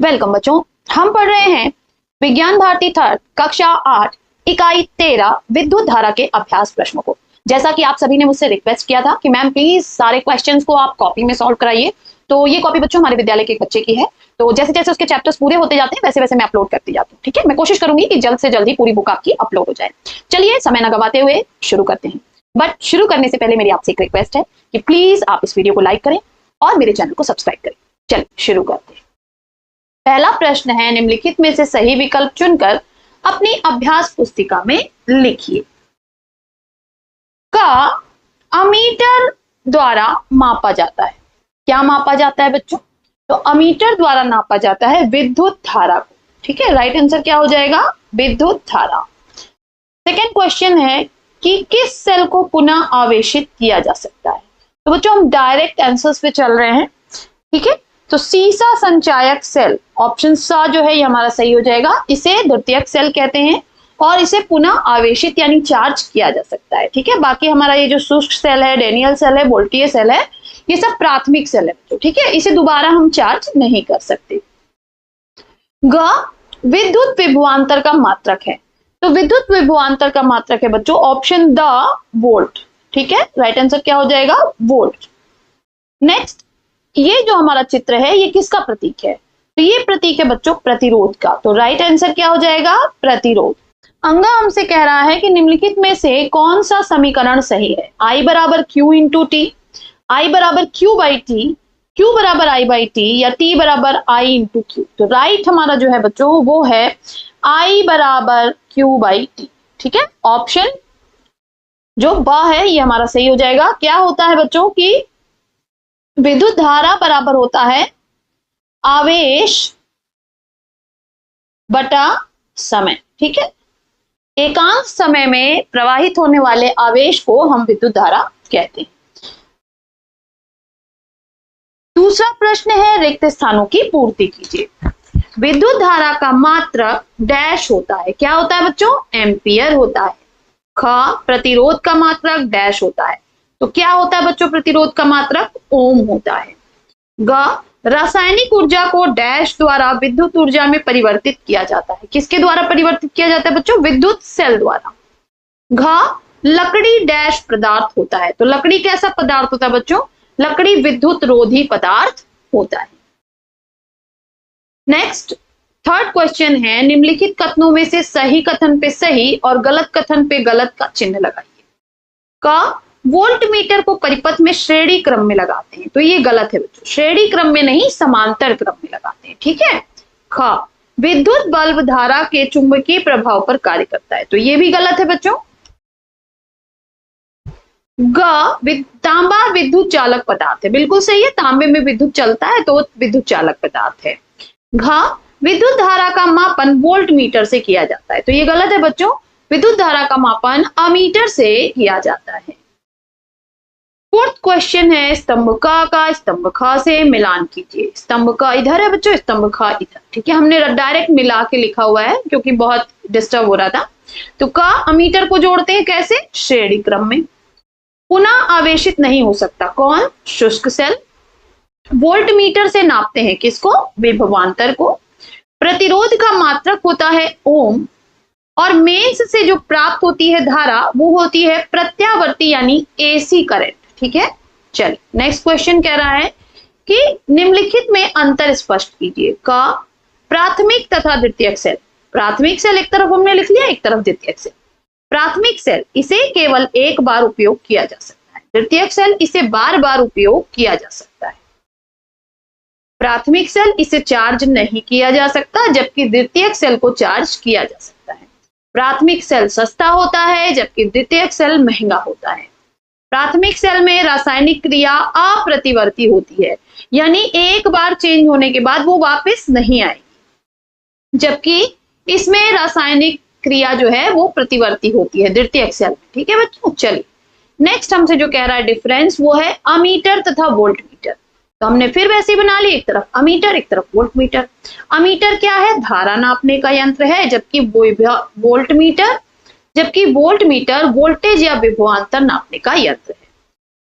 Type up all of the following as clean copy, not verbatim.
Welcome बच्चों, हम पढ़ रहे हैं विज्ञान भारती थर्ड कक्षा 8 इकाई 13 विद्युत धारा के अभ्यास प्रश्नों को। जैसा कि आप सभी ने मुझसे रिक्वेस्ट किया था कि मैम प्लीज सारे क्वेश्चंस को आप कॉपी में सॉल्व कराइए, तो ये कॉपी बच्चों हमारे विद्यालय के एक बच्चे की है। तो जैसे जैसे उसके चैप्टर्स पूरे होते जाते हैं वैसे वैसे मैं अपलोड करती जाती हूँ। ठीक है, मैं कोशिश करूंगी कि जल्द से जल्द ही पूरी बुक आपकी अपलोड हो जाए। चलिए समय न गवाते हुए शुरू करते हैं। बट शुरू करने से पहले मेरी आपसे एक रिक्वेस्ट है कि प्लीज आप इस वीडियो को लाइक करें और मेरे चैनल को सब्सक्राइब करें। चलिए शुरू करते हैं। पहला प्रश्न है, निम्नलिखित में से सही विकल्प चुनकर अपनी अभ्यास पुस्तिका में लिखिए। का अमीटर द्वारा मापा जाता है। क्या मापा जाता है बच्चों? तो अमीटर द्वारा नापा जाता है विद्युत धारा को। ठीक है, राइट आंसर क्या हो जाएगा? विद्युत धारा। सेकेंड क्वेश्चन है कि किस सेल को पुनः आवेशित किया जा सकता है। तो बच्चों हम डायरेक्ट आंसर्स पे चल रहे हैं। ठीक है, तो सीसा संचायक सेल ऑप्शन सा जो है ये हमारा सही हो जाएगा। इसे द्वितीयक सेल कहते हैं और इसे पुनः आवेशित यानी चार्ज किया जा सकता है। ठीक है, बाकी हमारा ये जो शुष्क सेल है, डेनियल सेल है, वोल्टीय सेल है, ये सब प्राथमिक सेल है। ठीक है, इसे दोबारा हम चार्ज नहीं कर सकते। ग विद्युत विभवांतर का मात्रक है। तो विद्युत विभवांतर का मात्रक है बच्चों ऑप्शन द वोल्ट। ठीक है, राइट आंसर क्या हो जाएगा? वोल्ट। नेक्स्ट, ये जो हमारा चित्र है ये किसका प्रतीक है? तो ये प्रतीक है बच्चों प्रतिरोध का। तो राइट आंसर क्या हो जाएगा? प्रतिरोध। अंगा हमसे कह रहा है कि निम्नलिखित में से कौन सा समीकरण सही है? I बराबर Q इंटू टी, I बराबर Q बाई टी, Q बराबर I बाई टी या T बराबर I इंटू Q। तो राइट हमारा जो है बच्चों वो है I बराबर Q बाई टी। ठीक है, ऑप्शन जो ब है ये हमारा सही हो जाएगा। क्या होता है बच्चों की विद्युत धारा बराबर होता है आवेश बटा समय। ठीक है, एकांक समय में प्रवाहित होने वाले आवेश को हम विद्युत धारा कहते हैं। दूसरा प्रश्न है, रिक्त स्थानों की पूर्ति कीजिए। विद्युत धारा का मात्रक डैश होता है। क्या होता है बच्चों? एम्पियर होता है। ख प्रतिरोध का मात्रक डैश होता है। तो क्या होता है बच्चों प्रतिरोध का मात्रक? ओम होता है। ग रासायनिक ऊर्जा को डैश द्वारा विद्युत ऊर्जा में परिवर्तित किया जाता है। किसके द्वारा परिवर्तित किया जाता है बच्चों? विद्युत सेल द्वारा। घ लकड़ी डैश पदार्थ होता है। तो लकड़ी कैसा पदार्थ होता है बच्चों? लकड़ी विद्युत रोधी पदार्थ होता है। नेक्स्ट, थर्ड क्वेश्चन है, निम्नलिखित कथनों में से सही कथन पे सही और गलत कथन पे गलत का चिन्ह लगाइए। क वोल्ट मीटर को परिपथ में श्रेणी क्रम में लगाते हैं। तो ये गलत है बच्चों, श्रेणी क्रम में नहीं समांतर क्रम में लगाते हैं। ठीक है। ख विद्युत बल्ब धारा के चुंबकीय प्रभाव पर कार्य करता है। तो ये भी गलत है बच्चों। ग तांबा विद्युत चालक पदार्थ है। बिल्कुल सही है, तांबे में विद्युत चलता है तो विद्युत चालक पदार्थ है। घ विद्युत धारा का मापन वोल्ट मीटर से किया जाता है। तो ये गलत है बच्चों, विद्युत धारा का मापन अमीटर से किया जाता है। फोर्थ क्वेश्चन है, स्तंभ का स्तंभ ख से मिलान कीजिए। स्तंभ क इधर है बच्चों, स्तंभ ख इधर। ठीक है, हमने डायरेक्ट मिला के लिखा हुआ है क्योंकि बहुत डिस्टर्ब हो रहा था। तो क अमीटर को जोड़ते हैं कैसे? श्रेणी क्रम में। पुनः आवेशित नहीं हो सकता। कौन? शुष्क सेल। वोल्ट मीटर से नापते हैं किसको? विभवांतर को। प्रतिरोध का मात्रक होता है ओम और मेंस से जो प्राप्त होती है धारा वो होती है प्रत्यावर्ती यानी एसी करंट। ठीक है, चलिए नेक्स्ट क्वेश्चन कह रहा है कि निम्नलिखित में अंतर स्पष्ट कीजिए। का प्राथमिक तथा द्वितीयक सेल। प्राथमिक सेल एक तरफ हमने लिख लिया, एक तरफ द्वितीयक सेल। प्राथमिक सेल इसे केवल एक बार उपयोग किया जा सकता है, द्वितीयक सेल इसे बार बार उपयोग किया जा सकता है। प्राथमिक सेल इसे चार्ज नहीं किया जा सकता जबकि द्वितीयक सेल को चार्ज किया जा सकता है। प्राथमिक सेल सस्ता होता है जबकि द्वितीयक सेल महंगा होता है। प्राथमिक सेल में रासायनिक क्रिया अप्रतिवर्ती होती है, यानी एक बार चेंज होने के बाद वो वापस नहीं आएगी, जबकि इसमें रासायनिक क्रिया जो है वो प्रतिवर्ती होती है द्वितीयक सेल में। ठीक है बच्चों, चलिए नेक्स्ट हमसे जो कह रहा है डिफरेंस वो है अमीटर तथा वोल्ट मीटर। तो हमने फिर वैसे बना ली, एक तरफ अमीटर एक तरफ वोल्ट मीटर। अमीटर क्या है? धारा नापने का यंत्र है, जबकि वोल्ट मीटर वोल्टेज या विभवांतर नापने का यंत्र है।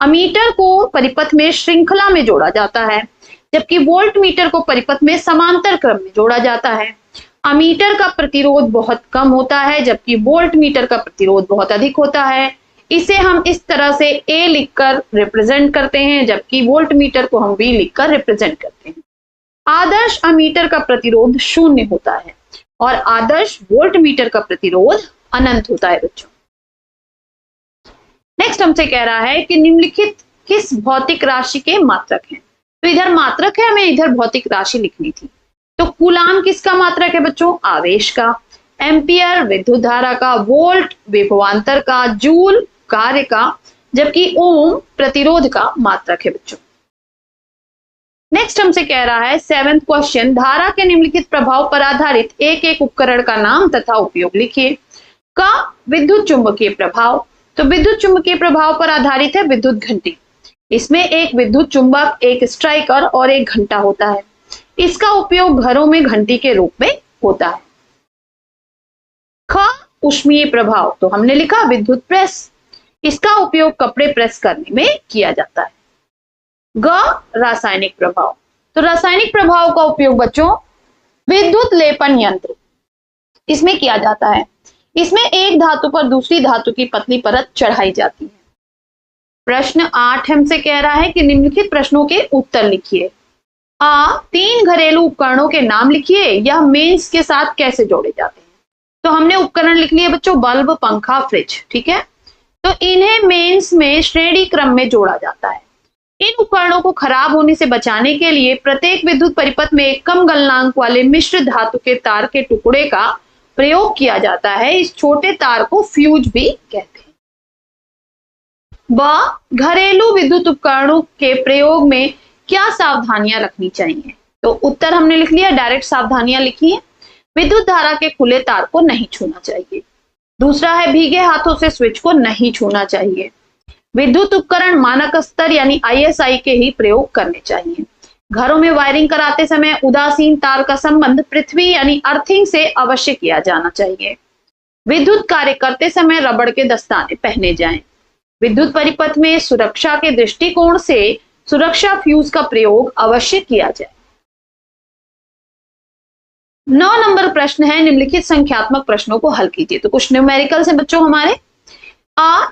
अमीटर को परिपथ में श्रृंखला में जोड़ा जाता है जबकि वोल्ट मीटर को परिपथ में समांतर क्रम में जोड़ा जाता है। अमीटर का प्रतिरोध बहुत कम होता है जबकि वोल्ट मीटर का प्रतिरोध बहुत अधिक होता है। इसे हम इस तरह से A लिखकर रिप्रेजेंट करते हैं जबकि वोल्ट मीटर को हम V लिखकर रिप्रेजेंट करते हैं। आदर्श अमीटर का प्रतिरोध 0 होता है और आदर्श वोल्ट मीटर का प्रतिरोध अनंत होता है बच्चों। नेक्स्ट हमसे कह रहा है कि निम्नलिखित किस भौतिक राशि के मात्रक हैं। तो इधर मात्रक है, हमें इधर भौतिक राशि लिखनी थी। तो कूलाम किसका मात्रक है बच्चों? आवेश का। एम्पियर विद्युत धारा का। वोल्ट विभवांतर का। जूल कार्य का। जबकि ओम प्रतिरोध का मात्रक है बच्चों। नेक्स्ट हमसे कह रहा है 7th क्वेश्चन, धारा के निम्नलिखित प्रभाव पर आधारित एक एक उपकरण का नाम तथा उपयोग लिखिए। का विद्युत चुंबकीय प्रभाव। तो विद्युत चुंबकीय प्रभाव पर आधारित है विद्युत घंटी। इसमें एक विद्युत चुंबक, एक स्ट्राइकर और एक घंटा होता है। इसका उपयोग घरों में घंटी के रूप में होता है। ख ऊष्मीय प्रभाव। तो हमने लिखा विद्युत प्रेस। इसका उपयोग कपड़े प्रेस करने में किया जाता है। ग रासायनिक प्रभाव। तो रासायनिक प्रभाव का उपयोग बच्चों विद्युत लेपन यंत्र इसमें किया जाता है। इसमें एक धातु पर दूसरी धातु की पतली परत चढ़ाई जाती है। प्रश्न 8 हमसे कह रहा है कि निम्नलिखित प्रश्नों के उत्तर लिखिए। आ 3 घरेलू उपकरणों के नाम लिखिए। यह मेंस के साथ कैसे जोड़े जाते हैं। तो हमने उपकरण लिख लिए बच्चों बल्ब, पंखा, फ्रिज। ठीक है, तो इन्हें मेंस में श्रेणी क्रम में जोड़ा जाता है। इन उपकरणों को खराब होने से बचाने के लिए प्रत्येक विद्युत परिपथ में एक कम गलनांक वाले मिश्र धातु के तार के टुकड़े का प्रयोग किया जाता है। इस छोटे तार को फ्यूज भी कहते हैं। ब घरेलू विद्युत उपकरणों के प्रयोग में क्या सावधानियां रखनी चाहिए। तो उत्तर हमने लिख लिया, डायरेक्ट सावधानियां लिखी है। विद्युत धारा के खुले तार को नहीं छूना चाहिए। दूसरा है भीगे हाथों से स्विच को नहीं छूना चाहिए। विद्युत उपकरण मानक स्तर यानी ISI के ही प्रयोग करने चाहिए। घरों में वायरिंग कराते समय उदासीन तार का संबंध पृथ्वी यानी अर्थिंग से अवश्य किया जाना चाहिए। विद्युत कार्य करते समय रबड़ के दस्ताने पहने जाएं। विद्युत परिपथ में सुरक्षा के दृष्टिकोण से सुरक्षा फ्यूज का प्रयोग अवश्य किया जाए। 9 नंबर प्रश्न है, निम्नलिखित संख्यात्मक प्रश्नों को हल कीजिए। तो कुछ न्यूमेरिकल्स हैं बच्चों हमारे।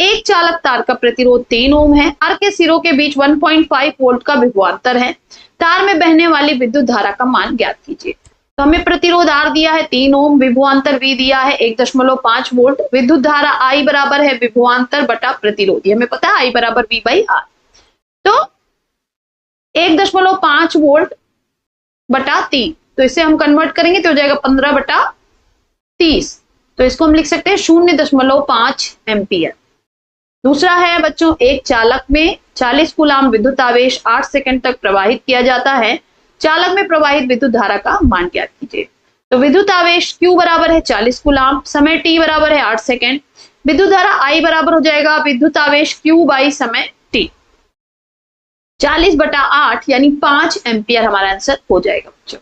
एक चालक तार का प्रतिरोध 3 ओम है। तार के सिरों के बीच 1.5 वोल्ट का विभवांतर है। तार में बहने वाली विद्युत धारा का मान ज्ञात कीजिए। तो हमें प्रतिरोध R दिया है 3 ओम, विभवांतर V दिया है 1.5 वोल्ट, विद्युत धारा I बराबर है विभवांतर बटा प्रतिरोध। हमें पता है I बराबर V बाई R। तो 1.5 वोल्ट बटा 3, तो इसे हम कन्वर्ट करेंगे तो हो जाएगा 15/30। तो इसको हम लिख सकते हैं 0.5 एम्पियर। दूसरा है बच्चों, एक चालक में 40 कूलाम विद्युत आवेश 8 सेकंड तक प्रवाहित किया जाता है। चालक में प्रवाहित विद्युत धारा का मान ज्ञात कीजिए। तो विद्युत आवेश Q बराबर है 40 कूलाम, समय T बराबर है 8 सेकंड, विद्युत धारा I बराबर हो जाएगा विद्युत आवेश Q बाई समय T। 40/8 यानी 5 एम्पियर हमारा आंसर हो जाएगा बच्चों।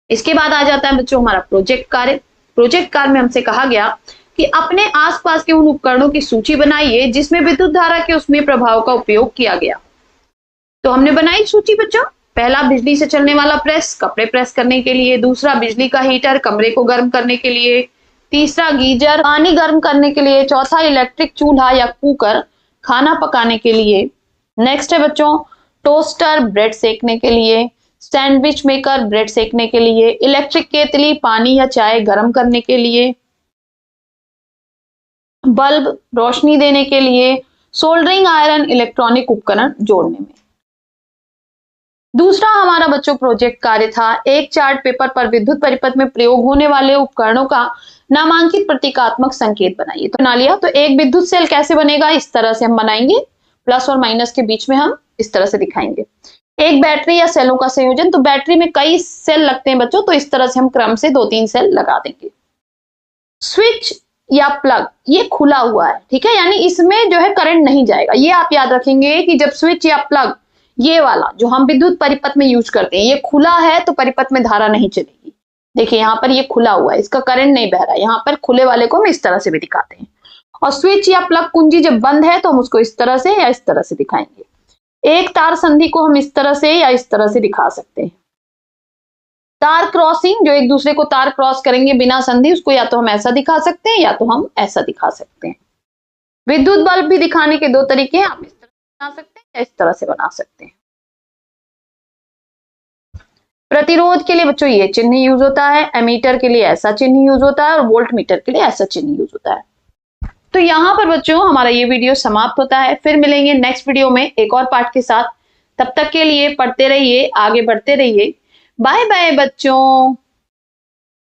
इसके बाद आ जाता है बच्चों हमारा प्रोजेक्ट कार्य। प्रोजेक्ट कार्य में हमसे कहा गया कि अपने आसपास के उन उपकरणों की सूची बनाइए जिसमें विद्युत धारा के उसमें प्रभाव का उपयोग किया गया। तो हमने बनाई सूची बच्चों। पहला बिजली से चलने वाला प्रेस, कपड़े प्रेस करने के लिए। दूसरा बिजली का हीटर, कमरे को गर्म करने के लिए। तीसरा गीजर, पानी गर्म करने के लिए। चौथा इलेक्ट्रिक चूल्हा या कुकर, खाना पकाने के लिए। नेक्स्ट है बच्चों टोस्टर, ब्रेड सेकने के लिए। सैंडविच मेकर, ब्रेड सेकने के लिए। इलेक्ट्रिक केतली, पानी या चाय गर्म करने के लिए। बल्ब, रोशनी देने के लिए। सोल्डरिंग आयरन, इलेक्ट्रॉनिक उपकरण जोड़ने में। दूसरा हमारा बच्चों प्रोजेक्ट कार्य था, एक चार्ट पेपर पर विद्युत परिपथ में प्रयोग होने वाले उपकरणों का नामांकित प्रतीकात्मक संकेत बनाइए। तो बना लिया। तो एक विद्युत सेल कैसे बनेगा, इस तरह से हम बनाएंगे, प्लस और माइनस के बीच में हम इस तरह से दिखाएंगे। एक बैटरी या सेलों का संयोजन, तो बैटरी में कई सेल लगते हैं बच्चों, तो इस तरह से हम क्रम से 2-3 सेल लगा देंगे। स्विच या प्लग, ये खुला हुआ है, ठीक है, यानी इसमें जो है करंट नहीं जाएगा। ये आप याद रखेंगे कि जब स्विच या प्लग, ये वाला जो हम विद्युत परिपथ में यूज करते हैं, ये खुला है तो परिपथ में धारा नहीं चलेगी। देखिए यहाँ पर ये खुला हुआ है, इसका करंट नहीं बह रहा है। यहाँ पर खुले वाले को हम इस तरह से भी दिखाते हैं। और स्विच या प्लग कुंजी जब बंद है तो हम उसको इस तरह से या इस तरह से दिखाएंगे। एक तार संधि को हम इस तरह से या इस तरह से दिखा सकते हैं। तार क्रॉसिंग, जो एक दूसरे को तार क्रॉस करेंगे बिना संधि, उसको या तो हम ऐसा दिखा सकते हैं या तो हम ऐसा दिखा सकते हैं। विद्युत बल्ब भी दिखाने के दो तरीके हैं, आप इस तरह से बना सकते हैं या इस तरह से बना सकते हैं। प्रतिरोध के लिए बच्चों ये चिन्ह यूज होता है, एमीटर के लिए ऐसा चिन्ह यूज होता है और वोल्ट मीटर के लिए ऐसा चिन्ह यूज होता है। तो यहाँ पर बच्चों हमारा ये वीडियो समाप्त होता है। फिर मिलेंगे नेक्स्ट वीडियो में एक और पार्ट के साथ। तब तक के लिए पढ़ते रहिए, आगे बढ़ते रहिए। बाय बाय बच्चों।